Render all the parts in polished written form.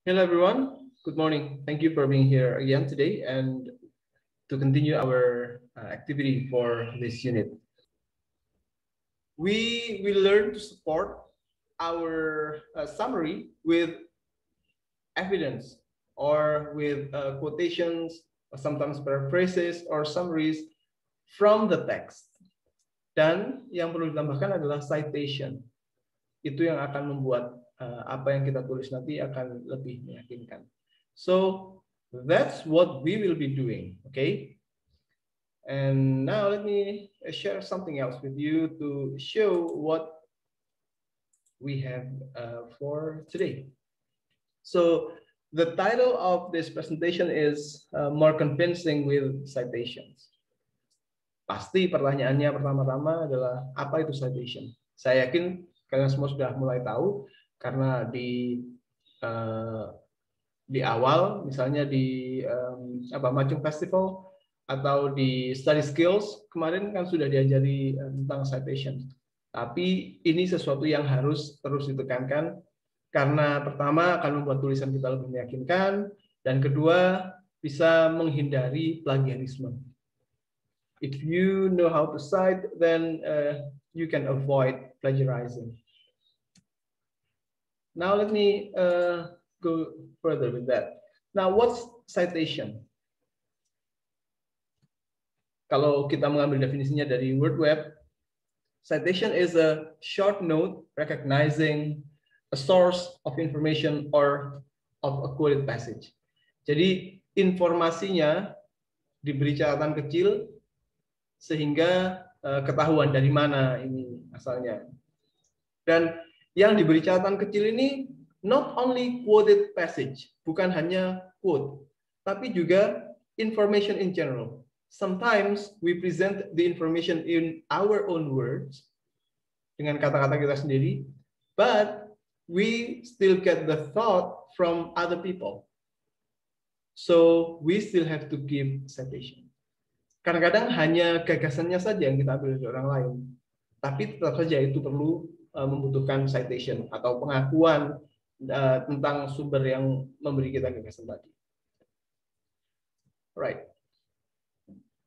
Hello, everyone. Good morning. Thank you for being here again today and to continue our activity for this unit. We will learn to support our summary with evidence or with quotations, or sometimes paraphrases or summaries from the text. Dan yang perlu ditambahkan adalah citation. Itu yang akan membuat apa yang kita tulis nanti akan lebih meyakinkan. So that's what we will be doing, okay? And now let me share something else with you to show what we have for today. So the title of this presentation is More Convincing with Citations. Pasti pertanyaannya pertama-tama adalah apa itu citation? Saya yakin kalian semua sudah mulai tahu karena di awal, misalnya di Macung Festival atau di Study Skills kemarin kan sudah diajari tentang citation. Tapi ini sesuatu yang harus terus ditekankan karena pertama akan membuat tulisan kita lebih meyakinkan dan kedua bisa menghindari plagiarisme. If you know how to cite, then you can avoid plagiarizing. Now let me go further with that. Now, what's citation? Kalau kita mengambil definisinya dari Word Web, citation is a short note recognizing a source of information or of a quoted passage. Jadi informasinya diberi catatan kecil sehingga ketahuan dari mana ini asalnya. Dan yang diberi catatan kecil ini not only quoted passage, bukan hanya quote, tapi juga information in general. Sometimes we present the information in our own words, dengan kata-kata kita sendiri, but we still get the thought from other people. So we still have to give citation. Kadang-kadang hanya gagasannya saja yang kita ambil dari orang lain, tapi tetap saja itu perlu membutuhkan citation atau pengakuan tentang sumber yang memberi kita gagasan tadi. Right.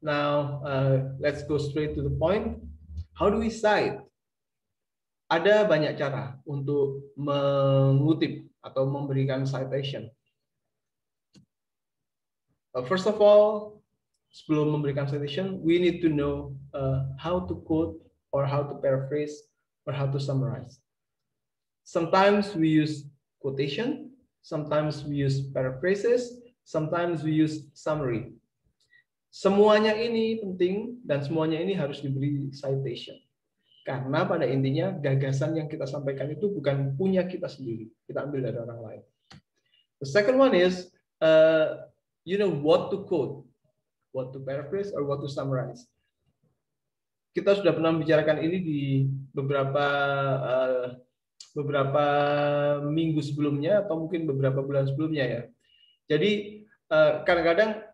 Now let's go straight to the point. How do we cite? Ada banyak cara untuk mengutip atau memberikan citation. First of all, sebelum memberikan citation, we need to know how to quote or how to paraphrase or how to summarize. Sometimes we use quotation, sometimes we use paraphrases, sometimes we use summary. Semuanya ini penting dan semuanya ini harus diberi citation. Karena pada intinya gagasan yang kita sampaikan itu bukan punya kita sendiri, kita ambil dari orang lain. The second one is you know what to quote, what to paraphrase or what to summarize. Kita sudah pernah membicarakan ini di beberapa minggu sebelumnya atau mungkin beberapa bulan sebelumnya ya. Jadi kadang-kadang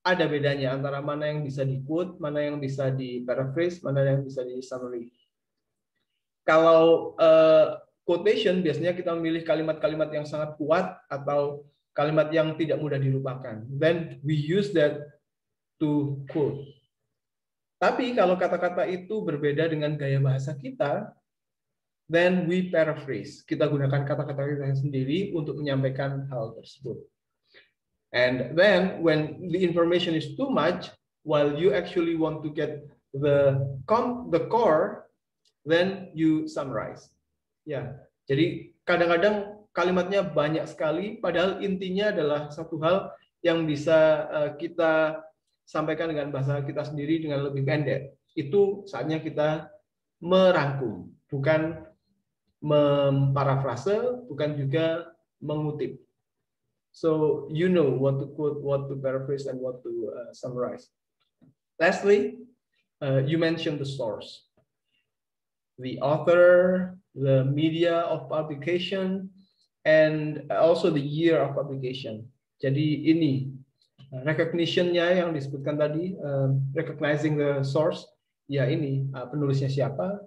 ada bedanya antara mana yang bisa di quote, mana yang bisa di paraphrase, mana yang bisa di summary. Kalau quotation biasanya kita memilih kalimat-kalimat yang sangat kuat atau kalimat yang tidak mudah dilupakan. Then we use that to quote. Tapi kalau kata-kata itu berbeda dengan gaya bahasa kita, then we paraphrase. Kita gunakan kata-kata kita sendiri untuk menyampaikan hal tersebut. And then when the information is too much, while you actually want to get the core, then you summarize. Ya, jadi kadang-kadang kalimatnya banyak sekali, padahal intinya adalah satu hal yang bisa kita sampaikan dengan bahasa kita sendiri dengan lebih pendek. Itu saatnya kita merangkum, bukan memparafrase, bukan juga mengutip. So you know what to quote, what to paraphrase, and what to summarize. Lastly, you mentioned the source, the author, the media of publication, and also the year of publication. Jadi ini recognition-nya yang disebutkan tadi, recognizing the source, ya ini penulisnya siapa,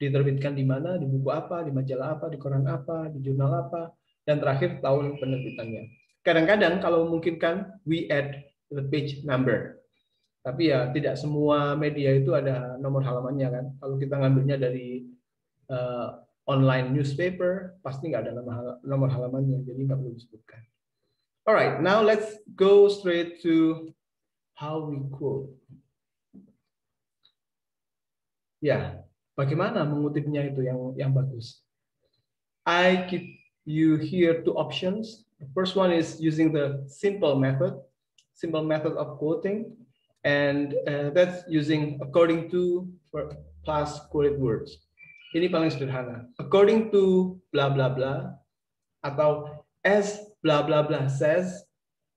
diterbitkan di mana, di buku apa, di majalah apa, di koran apa, di jurnal apa, dan terakhir tahun penerbitannya. Kadang-kadang kalau memungkinkan, we add the page number. Tapi ya tidak semua media itu ada nomor halamannya kan. Kalau kita ngambilnya dari online newspaper, pasti nggak ada nomor halamannya, jadi nggak perlu disebutkan. Alright, now let's go straight to how we quote. Ya, bagaimana mengutipnya itu yang bagus? I give you here two options. The first one is using the simple method of quoting, and that's using according to plus quoted words. Ini paling sederhana. According to bla bla bla atau as bla bla bla says.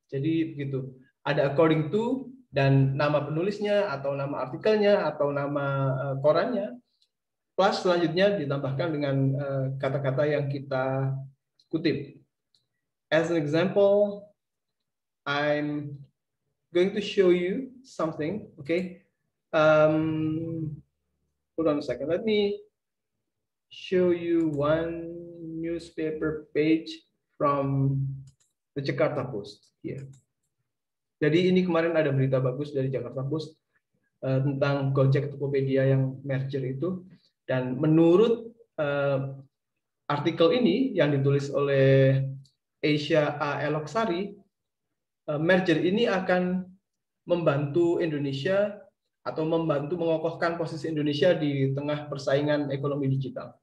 Jadi begitu. Ada according to dan nama penulisnya atau nama artikelnya atau nama korannya. Plus selanjutnya ditambahkan dengan kata-kata yang kita kutip. As an example, I'm going to show you something. Okay, hold on a second. Let me show you one newspaper page from the Jakarta Post here. Jadi ini kemarin ada berita bagus dari Jakarta Post tentang Gojek Tokopedia yang merger itu. Dan menurut artikel ini yang ditulis oleh Asia A. Eloksari, merger ini akan membantu Indonesia atau membantu mengokohkan posisi Indonesia di tengah persaingan ekonomi digital.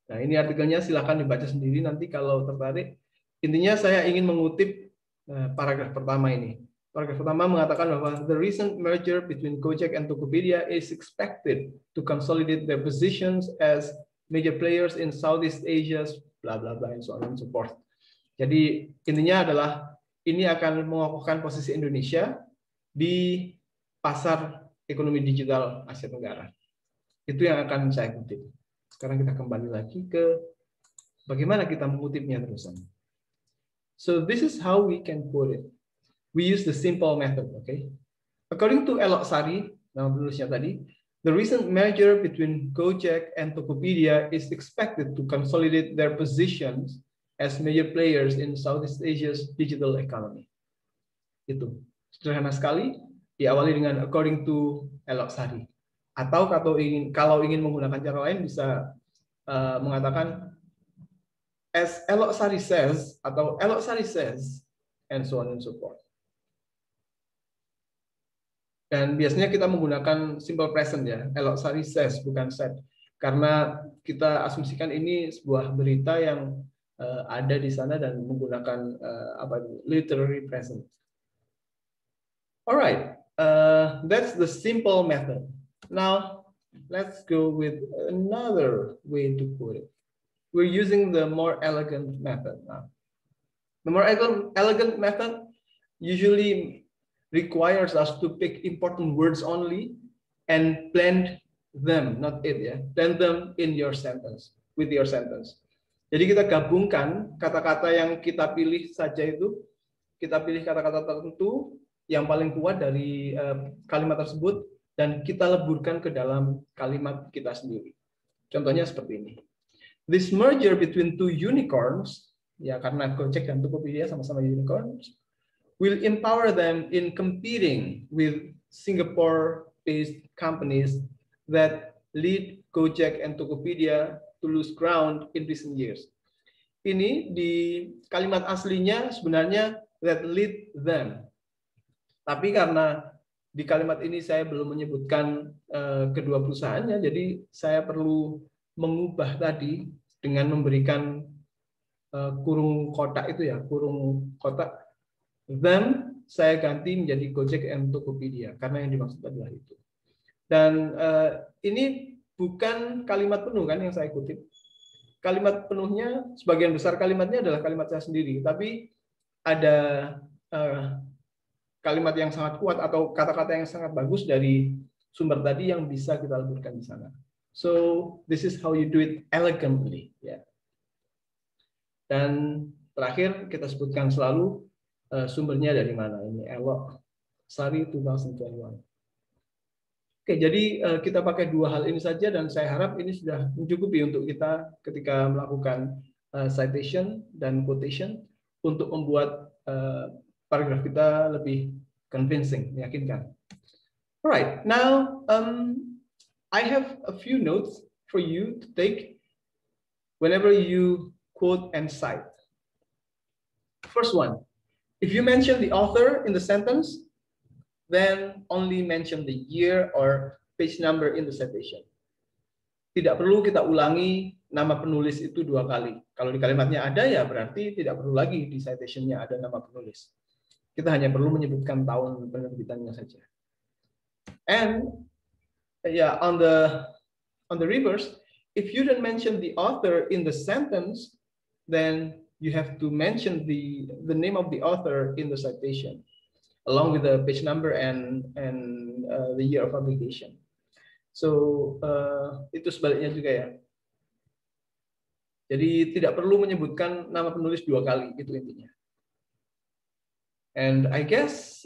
Nah, ini artikelnya silakan dibaca sendiri nanti kalau tertarik. Intinya saya ingin mengutip paragraf pertama ini. Paragraf pertama mengatakan bahwa the recent merger between Gojek and Tokopedia is expected to consolidate their positions as major players in Southeast Asia, bla bla bla, and so on and so forth. Jadi intinya adalah ini akan mengokohkan posisi Indonesia di pasar ekonomi digital Asia Tenggara. Itu yang akan saya kutip. Sekarang kita kembali lagi ke bagaimana kita mengutipnya terusan. So this is how we can quote it. We use the simple method, okay? According to Eloksari, nama penulisnya tadi, the recent merger between Gojek and Tokopedia is expected to consolidate their positions as major players in Southeast Asia's digital economy. Itu sederhana sekali, diawali dengan according to Eloksari. Atau kalau ingin menggunakan cara lain bisa mengatakan as Eloksari says atau Eloksari says, and so on and so forth. Dan biasanya kita menggunakan simple present ya, Eloksari says bukan said, karena kita asumsikan ini sebuah berita yang ada di sana dan menggunakan literary present. Alright, that's the simple method. Now let's go with another way to put it. We're using the more elegant method now. The more elegant method usually requires us to pick important words only and blend them, not it ya, blend them in your sentence, with your sentence. Jadi kita gabungkan kata-kata yang kita pilih saja itu, kita pilih kata-kata tertentu yang paling kuat dari kalimat tersebut dan kita leburkan ke dalam kalimat kita sendiri. Contohnya seperti ini. This merger between two unicorns, ya karena Gojek dan Tokopedia sama-sama unicorns, will empower them in competing with Singapore-based companies that lead Gojek and Tokopedia to lose ground in recent years. Ini di kalimat aslinya sebenarnya that lead them. Tapi karena di kalimat ini saya belum menyebutkan kedua perusahaannya, jadi saya perlu mengubah tadi dengan memberikan kurung kotak itu ya, kurung kotak. Them saya ganti menjadi Gojek and Tokopedia karena yang dimaksud adalah itu. Dan ini bukan kalimat penuh kan yang saya kutip. Kalimat penuhnya sebagian besar kalimatnya adalah kalimat saya sendiri, tapi ada kalimat yang sangat kuat atau kata-kata yang sangat bagus dari sumber tadi yang bisa kita leburkan di sana. So this is how you do it elegantly, ya. Dan terakhir kita sebutkan selalu sumbernya dari mana. Ini Eloksari 2021. Oke, jadi kita pakai dua hal ini saja dan saya harap ini sudah mencukupi untuk kita ketika melakukan citation dan quotation untuk membuat paragraf kita lebih convincing, meyakinkan. Alright, now I have a few notes for you to take whenever you quote and cite. First one, if you mention the author in the sentence, then only mention the year or page number in the citation. Tidak perlu kita ulangi nama penulis itu 2 kali. Kalau di kalimatnya ada, ya berarti tidak perlu lagi di citation-nya ada nama penulis. Kita hanya perlu menyebutkan tahun penerbitannya saja. And yeah, on the reverse, if you don't mention the author in the sentence, then you have to mention the name of the author in the citation, along with the page number and the year of publication. So itu sebaliknya juga ya. Jadi tidak perlu menyebutkan nama penulis 2 kali, itu intinya. And I guess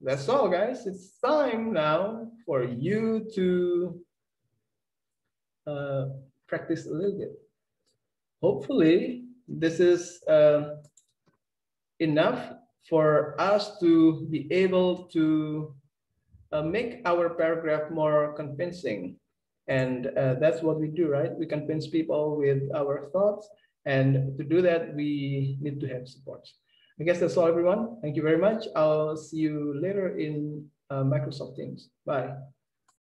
that's all, guys. It's time now for you to practice a little bit. Hopefully, this is enough for us to be able to make our paragraph more convincing. And that's what we do, right? We convince people with our thoughts. And to do that, we need to have support. I guess that's all, everyone. Thank you very much. I'll see you later in Microsoft Teams. Bye.